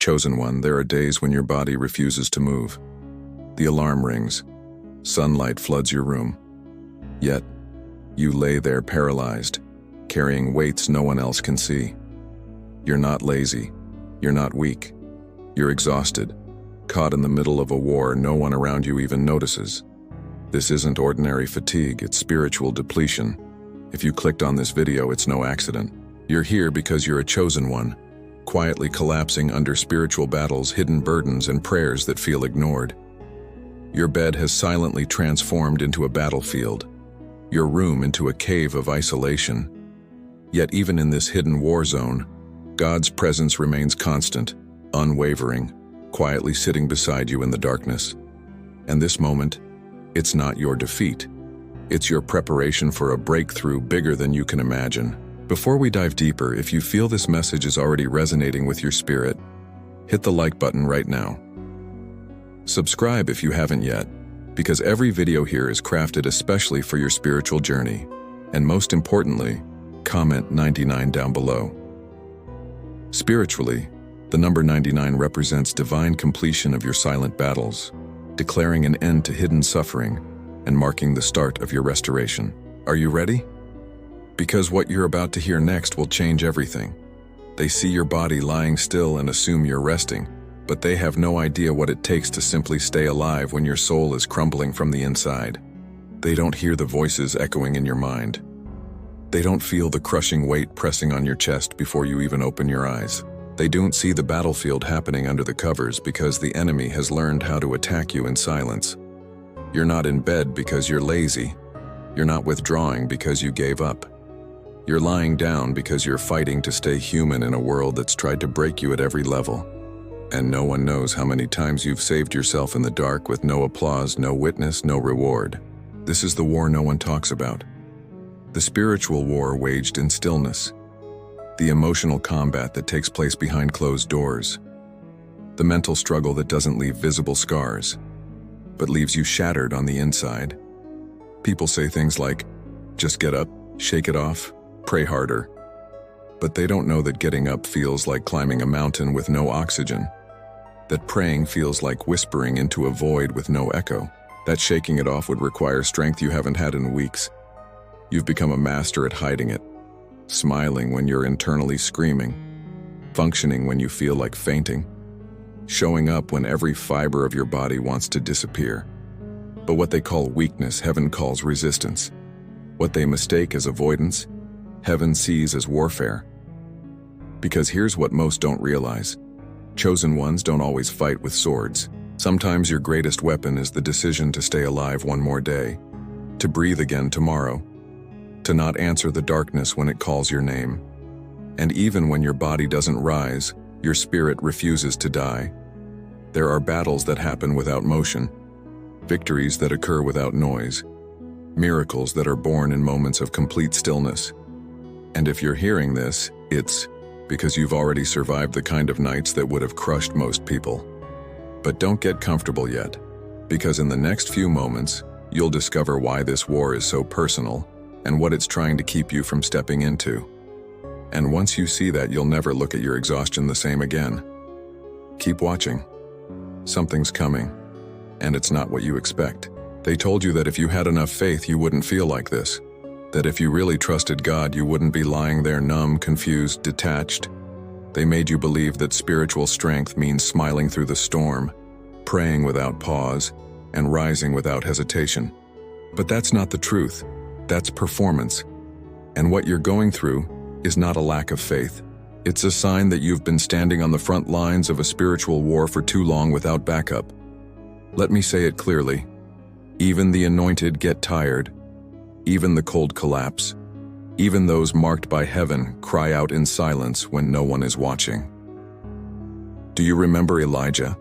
Chosen one, there are days when your body refuses to move. The alarm rings. Sunlight floods your room. Yet, you lay there paralyzed, carrying weights no one else can see. You're not lazy. You're not weak. You're exhausted, caught in the middle of a war no one around you even notices. This isn't ordinary fatigue, it's spiritual depletion. If you clicked on this video, it's no accident. You're here because you're a chosen one, quietly collapsing under spiritual battles, hidden burdens, and prayers that feel ignored. Your bed has silently transformed into a battlefield, your room into a cave of isolation. Yet even in this hidden war zone, God's presence remains constant, unwavering, quietly sitting beside you in the darkness. And this moment, it's not your defeat. It's your preparation for a breakthrough bigger than you can imagine. Before we dive deeper, if you feel this message is already resonating with your spirit, hit the like button right now. Subscribe if you haven't yet, because every video here is crafted especially for your spiritual journey. And most importantly, comment 99 down below. Spiritually, the number 99 represents divine completion of your silent battles, declaring an end to hidden suffering and marking the start of your restoration. Are you ready? Because what you're about to hear next will change everything. They see your body lying still and assume you're resting, but they have no idea what it takes to simply stay alive when your soul is crumbling from the inside. They don't hear the voices echoing in your mind. They don't feel the crushing weight pressing on your chest before you even open your eyes. They don't see the battlefield happening under the covers because the enemy has learned how to attack you in silence. You're not in bed because you're lazy. You're not withdrawing because you gave up. You're lying down because you're fighting to stay human in a world that's tried to break you at every level. And no one knows how many times you've saved yourself in the dark with no applause, no witness, no reward. This is the war no one talks about. The spiritual war waged in stillness. The emotional combat that takes place behind closed doors. The mental struggle that doesn't leave visible scars, but leaves you shattered on the inside. People say things like, just get up, shake it off, pray harder. But they don't know that getting up feels like climbing a mountain with no oxygen. That praying feels like whispering into a void with no echo. That shaking it off would require strength you haven't had in weeks. You've become a master at hiding it, smiling when you're internally screaming, functioning when you feel like fainting, showing up when every fiber of your body wants to disappear. But what they call weakness, heaven calls resistance. What they mistake as avoidance, heaven sees as warfare. Because here's what most don't realize. Chosen ones don't always fight with swords. Sometimes your greatest weapon is the decision to stay alive one more day, to breathe again tomorrow, to not answer the darkness when it calls your name. And even when your body doesn't rise, your spirit refuses to die. There are battles that happen without motion, victories that occur without noise, miracles that are born in moments of complete stillness. And if you're hearing this, it's because you've already survived the kind of nights that would have crushed most people. But don't get comfortable yet, because in the next few moments, you'll discover why this war is so personal and what it's trying to keep you from stepping into. And once you see that, you'll never look at your exhaustion the same again. Keep watching. Something's coming, and it's not what you expect. They told you that if you had enough faith, you wouldn't feel like this. That if you really trusted God, you wouldn't be lying there numb, confused, detached. They made you believe that spiritual strength means smiling through the storm, praying without pause, and rising without hesitation. But that's not the truth. That's performance. And what you're going through is not a lack of faith. It's a sign that you've been standing on the front lines of a spiritual war for too long without backup. Let me say it clearly. Even the anointed get tired. Even the cold collapse. Even those marked by heaven cry out in silence when no one is watching. Do you remember Elijah?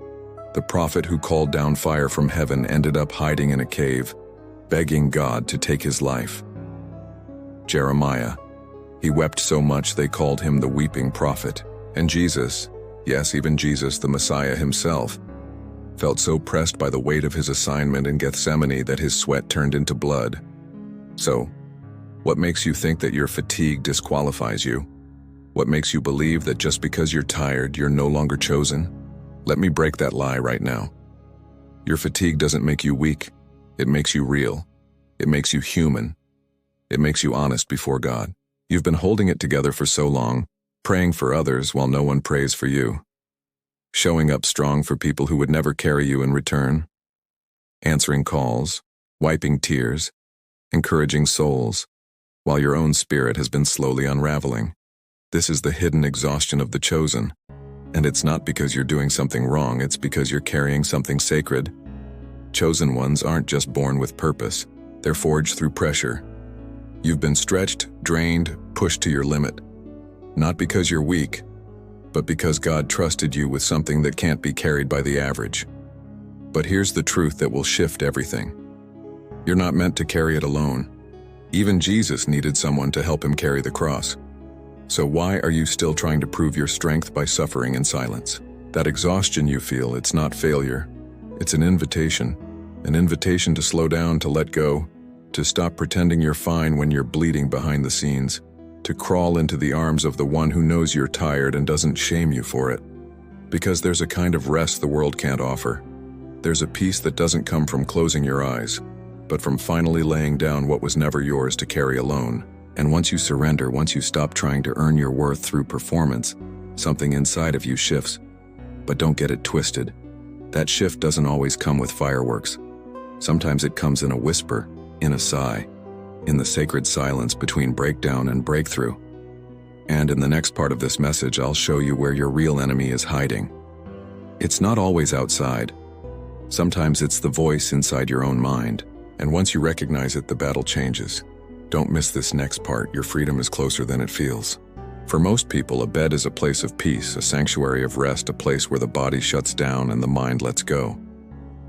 The prophet who called down fire from heaven ended up hiding in a cave, begging God to take his life. Jeremiah. He wept so much they called him the weeping prophet. And Jesus, yes, even Jesus, the Messiah himself, felt so pressed by the weight of his assignment in Gethsemane that his sweat turned into blood. So, what makes you think that your fatigue disqualifies you? What makes you believe that just because you're tired, you're no longer chosen? Let me break that lie right now. Your fatigue doesn't make you weak. It makes you real. It makes you human. It makes you honest before God. You've been holding it together for so long, praying for others while no one prays for you. Showing up strong for people who would never carry you in return. Answering calls, wiping tears, encouraging souls, while your own spirit has been slowly unraveling. This is the hidden exhaustion of the chosen. And it's not because you're doing something wrong, it's because you're carrying something sacred. Chosen ones aren't just born with purpose, they're forged through pressure. You've been stretched, drained, pushed to your limit. Not because you're weak, but because God trusted you with something that can't be carried by the average. But here's the truth that will shift everything. You're not meant to carry it alone. Even Jesus needed someone to help him carry the cross. So why are you still trying to prove your strength by suffering in silence? That exhaustion you feel, it's not failure. It's an invitation to slow down, to let go, to stop pretending you're fine when you're bleeding behind the scenes, to crawl into the arms of the one who knows you're tired and doesn't shame you for it. Because there's a kind of rest the world can't offer. There's a peace that doesn't come from closing your eyes, but from finally laying down what was never yours to carry alone. And once you surrender, once you stop trying to earn your worth through performance, something inside of you shifts. But don't get it twisted. That shift doesn't always come with fireworks. Sometimes it comes in a whisper, in a sigh, in the sacred silence between breakdown and breakthrough. And in the next part of this message, I'll show you where your real enemy is hiding. It's not always outside. Sometimes it's the voice inside your own mind. And once you recognize it, the battle changes. Don't miss this next part. Your freedom is closer than it feels. For most people, a bed is a place of peace, a sanctuary of rest, a place where the body shuts down and the mind lets go.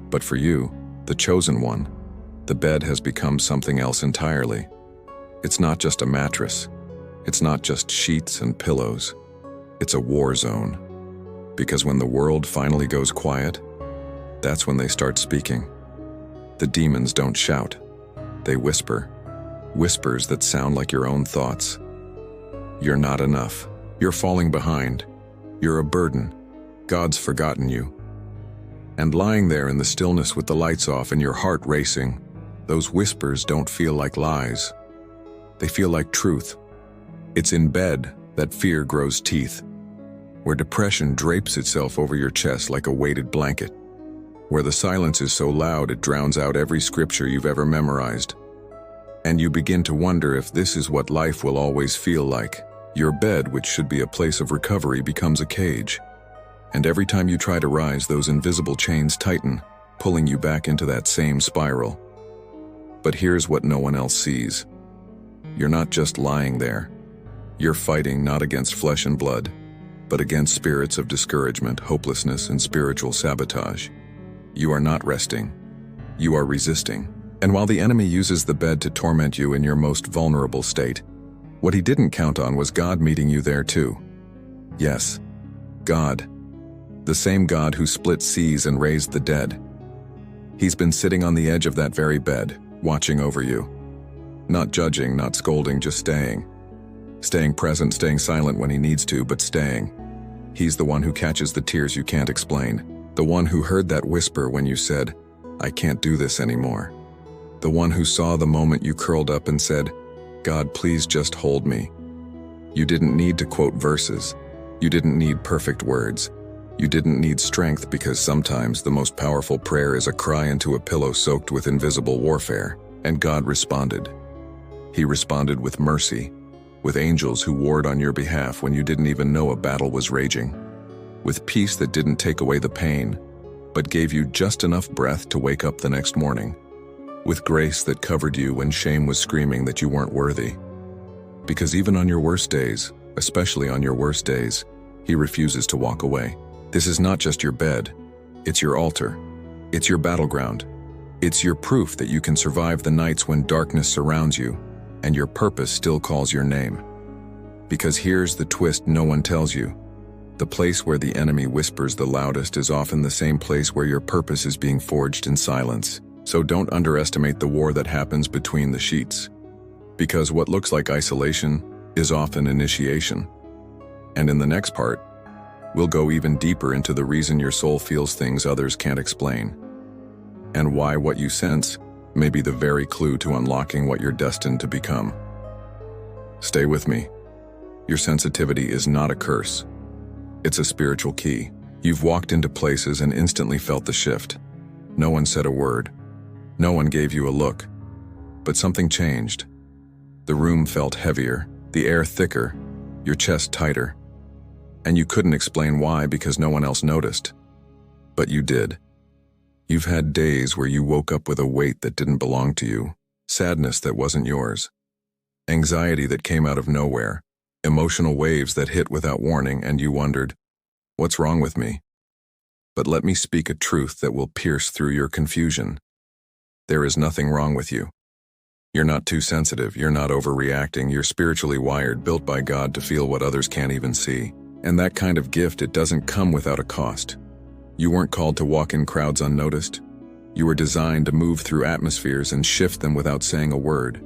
But for you, the chosen one, the bed has become something else entirely. It's not just a mattress. It's not just sheets and pillows. It's a war zone. Because when the world finally goes quiet, that's when they start speaking. The demons don't shout. They whisper. Whispers that sound like your own thoughts. You're not enough. You're falling behind. You're a burden. God's forgotten you. And lying there in the stillness with the lights off and your heart racing, those whispers don't feel like lies. They feel like truth. It's in bed that fear grows teeth, where depression drapes itself over your chest like a weighted blanket, where the silence is so loud it drowns out every scripture you've ever memorized. And you begin to wonder if this is what life will always feel like. Your bed, which should be a place of recovery, becomes a cage. And every time you try to rise, those invisible chains tighten, pulling you back into that same spiral. But here's what no one else sees. You're not just lying there. You're fighting not against flesh and blood, but against spirits of discouragement, hopelessness, and spiritual sabotage. You are not resting. You are resisting. And while the enemy uses the bed to torment you in your most vulnerable state, what he didn't count on was God meeting you there too. Yes, God. The same God who split seas and raised the dead. He's been sitting on the edge of that very bed, watching over you. Not judging, not scolding, just staying. Staying present, staying silent when he needs to, but staying. He's the one who catches the tears you can't explain. The one who heard that whisper when you said, "I can't do this anymore." The one who saw the moment you curled up and said, "God, please just hold me." You didn't need to quote verses. You didn't need perfect words. You didn't need strength, because sometimes the most powerful prayer is a cry into a pillow soaked with invisible warfare. And God responded. He responded with mercy, with angels who warred on your behalf when you didn't even know a battle was raging, with peace that didn't take away the pain, but gave you just enough breath to wake up the next morning, with grace that covered you when shame was screaming that you weren't worthy. Because even on your worst days, especially on your worst days, he refuses to walk away. This is not just your bed, it's your altar, it's your battleground, it's your proof that you can survive the nights when darkness surrounds you, and your purpose still calls your name. Because here's the twist no one tells you. The place where the enemy whispers the loudest is often the same place where your purpose is being forged in silence. So don't underestimate the war that happens between the sheets. Because what looks like isolation is often initiation. And in the next part, we'll go even deeper into the reason your soul feels things others can't explain, and why what you sense may be the very clue to unlocking what you're destined to become. Stay with me. Your sensitivity is not a curse. It's a spiritual key. You've walked into places and instantly felt the shift. No one said a word. No one gave you a look. But something changed. The room felt heavier, the air thicker, your chest tighter. And you couldn't explain why because no one else noticed. But you did. You've had days where you woke up with a weight that didn't belong to you, sadness that wasn't yours, anxiety that came out of nowhere, emotional waves that hit without warning, and you wondered, what's wrong with me? But let me speak a truth that will pierce through your confusion. There is nothing wrong with you. You're not too sensitive, you're not overreacting, you're spiritually wired, built by God to feel what others can't even see. And that kind of gift, it doesn't come without a cost. You weren't called to walk in crowds unnoticed. You were designed to move through atmospheres and shift them without saying a word.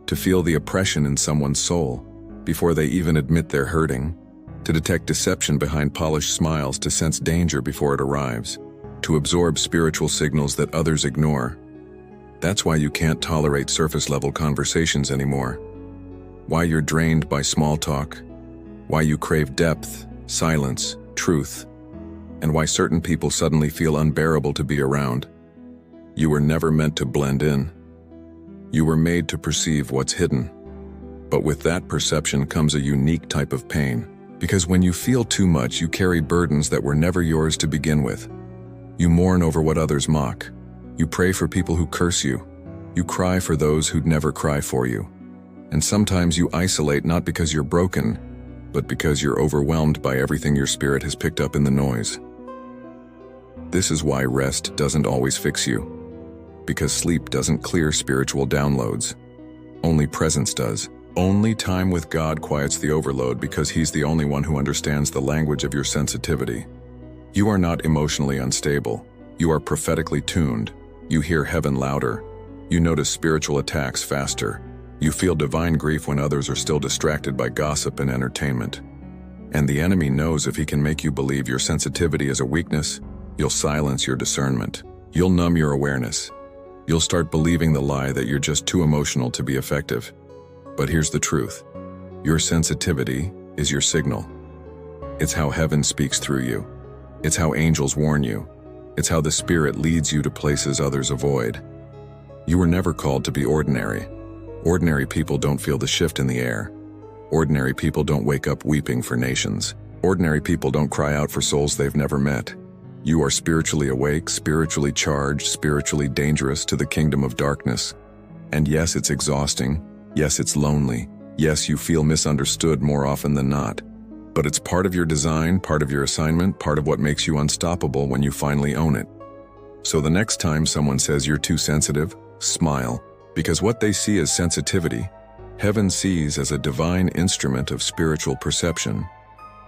To feel the oppression in someone's soul before they even admit they're hurting. To detect deception behind polished smiles, to sense danger before it arrives. To absorb spiritual signals that others ignore. That's why you can't tolerate surface-level conversations anymore. Why you're drained by small talk. Why you crave depth, silence, truth. And why certain people suddenly feel unbearable to be around. You were never meant to blend in. You were made to perceive what's hidden. But with that perception comes a unique type of pain. Because when you feel too much, you carry burdens that were never yours to begin with. You mourn over what others mock. You pray for people who curse you. You cry for those who'd never cry for you. And sometimes you isolate not because you're broken, but because you're overwhelmed by everything your spirit has picked up in the noise. This is why rest doesn't always fix you. Because sleep doesn't clear spiritual downloads. Only presence does. Only time with God quiets the overload because He's the only one who understands the language of your sensitivity. You are not emotionally unstable. You are prophetically tuned. You hear heaven louder. You notice spiritual attacks faster. You feel divine grief when others are still distracted by gossip and entertainment. And the enemy knows if he can make you believe your sensitivity is a weakness, you'll silence your discernment. You'll numb your awareness. You'll start believing the lie that you're just too emotional to be effective. But here's the truth. Your sensitivity is your signal. It's how heaven speaks through you. It's how angels warn you. It's how the Spirit leads you to places others avoid. You were never called to be ordinary. Ordinary people don't feel the shift in the air. Ordinary people don't wake up weeping for nations. Ordinary people don't cry out for souls they've never met. You are spiritually awake, spiritually charged, spiritually dangerous to the kingdom of darkness. And yes, it's exhausting. Yes, it's lonely. Yes, you feel misunderstood more often than not. But it's part of your design, part of your assignment, part of what makes you unstoppable when you finally own it. So the next time someone says you're too sensitive, smile, because what they see as sensitivity, heaven sees as a divine instrument of spiritual perception.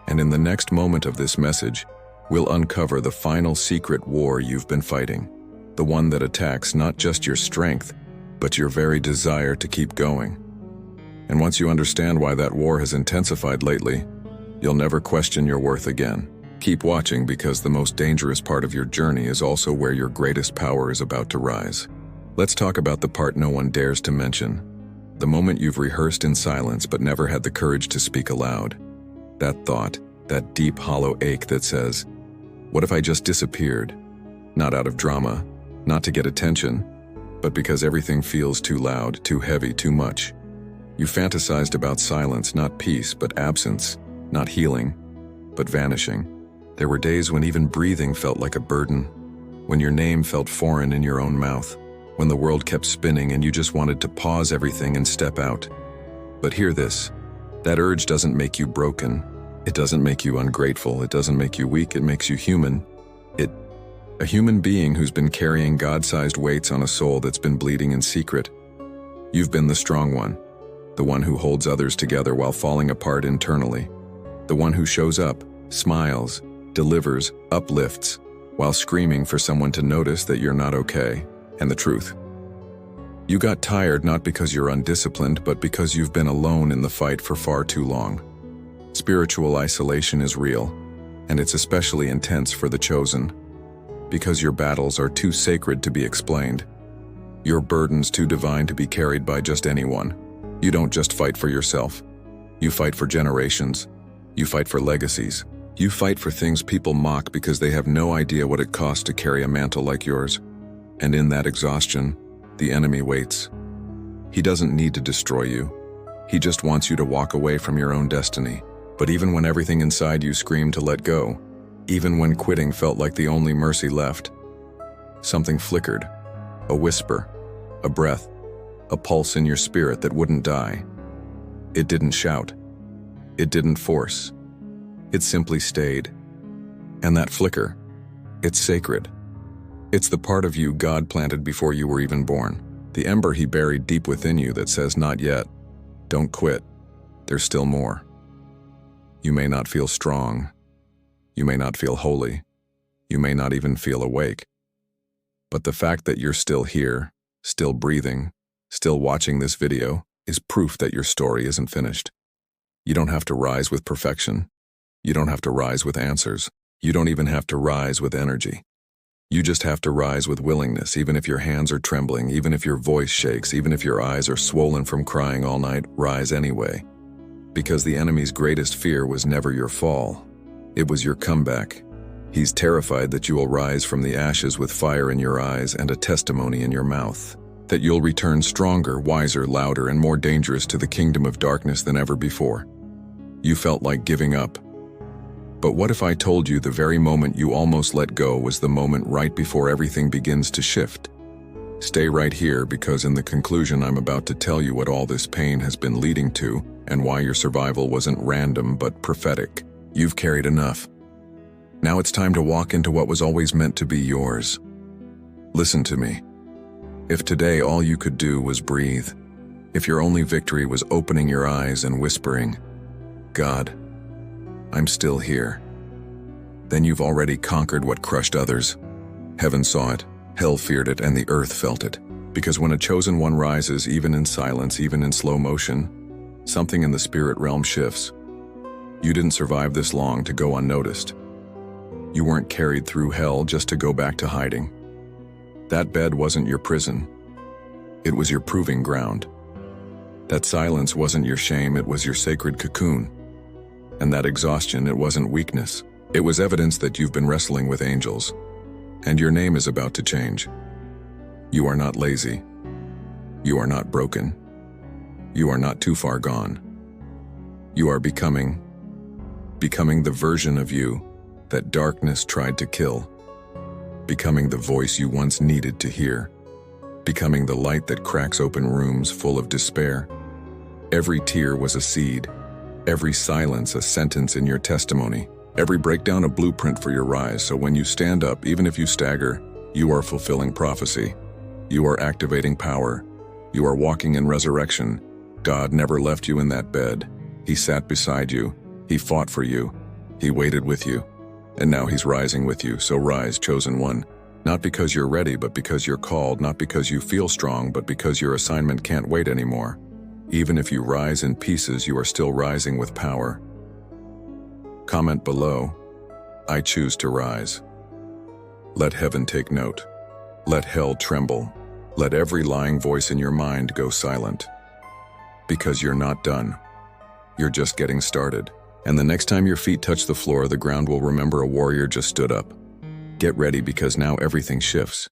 And in the next moment of this message, we'll uncover the final secret war you've been fighting, the one that attacks not just your strength, but your very desire to keep going. And once you understand why that war has intensified lately, you'll never question your worth again. Keep watching because the most dangerous part of your journey is also where your greatest power is about to rise. Let's talk about the part no one dares to mention. The moment you've rehearsed in silence but never had the courage to speak aloud. That thought, that deep hollow ache that says, what if I just disappeared? Not out of drama, not to get attention, but because everything feels too loud, too heavy, too much. You fantasized about silence, not peace, but absence, not healing, but vanishing. There were days when even breathing felt like a burden, when your name felt foreign in your own mouth, when the world kept spinning and you just wanted to pause everything and step out. But hear this, that urge doesn't make you broken. It doesn't make you ungrateful. It doesn't make you weak. It makes you human. A human being who's been carrying God-sized weights on a soul that's been bleeding in secret. You've been the strong one, the one who holds others together while falling apart internally, the one who shows up, smiles, delivers, uplifts, while screaming for someone to notice that you're not okay, and the truth. You got tired not because you're undisciplined, but because you've been alone in the fight for far too long. Spiritual isolation is real, and it's especially intense for the chosen, because your battles are too sacred to be explained. Your burdens too divine to be carried by just anyone. You don't just fight for yourself. You fight for generations. You fight for legacies. You fight for things people mock because they have no idea what it costs to carry a mantle like yours. And in that exhaustion, the enemy waits. He doesn't need to destroy you. He just wants you to walk away from your own destiny. But even when everything inside you screamed to let go, even when quitting felt like the only mercy left, something flickered, a whisper, a breath, a pulse in your spirit that wouldn't die. It didn't shout. It didn't force. It simply stayed. And that flicker, it's sacred. It's the part of you God planted before you were even born. The ember He buried deep within you that says, not yet. Don't quit. There's still more. You may not feel strong. You may not feel holy. You may not even feel awake. But the fact that you're still here, still breathing, still watching this video, is proof that your story isn't finished. You don't have to rise with perfection. You don't have to rise with answers. You don't even have to rise with energy. You just have to rise with willingness, even if your hands are trembling, even if your voice shakes, even if your eyes are swollen from crying all night, rise anyway. Because the enemy's greatest fear was never your fall. It was your comeback. He's terrified that you will rise from the ashes with fire in your eyes and a testimony in your mouth. That you'll return stronger, wiser, louder, and more dangerous to the kingdom of darkness than ever before. You felt like giving up. But what if I told you the very moment you almost let go was the moment right before everything begins to shift? Stay right here, because in the conclusion I'm about to tell you what all this pain has been leading to and why your survival wasn't random but prophetic. You've carried enough. Now it's time to walk into what was always meant to be yours. Listen to me. If today all you could do was breathe, if your only victory was opening your eyes and whispering, God, I'm still here, then you've already conquered what crushed others. Heaven saw it, hell feared it, and the earth felt it. Because when a chosen one rises, even in silence, even in slow motion, something in the spirit realm shifts. You didn't survive this long to go unnoticed. You weren't carried through hell just to go back to hiding. That bed wasn't your prison. It was your proving ground. That silence wasn't your shame, it was your sacred cocoon. And that exhaustion, it wasn't weakness. It was evidence that you've been wrestling with angels. And your name is about to change. You are not lazy. You are not broken. You are not too far gone. You are becoming the version of you that darkness tried to kill. Becoming the voice you once needed to hear. Becoming the light that cracks open rooms full of despair. Every tear was a seed. Every silence a sentence in your testimony. Every breakdown a blueprint for your rise, so when you stand up, even if you stagger, you are fulfilling prophecy. You are activating power. You are walking in resurrection. God never left you in that bed. He sat beside you. He fought for you. He waited with you. And now He's rising with you, so rise, chosen one. Not because you're ready, but because you're called. Not because you feel strong, but because your assignment can't wait anymore. Even if you rise in pieces, you are still rising with power. Comment below, I choose to rise. Let heaven take note. Let hell tremble. Let every lying voice in your mind go silent. Because you're not done. You're just getting started. And the next time your feet touch the floor, the ground will remember a warrior just stood up. Get ready, because now everything shifts.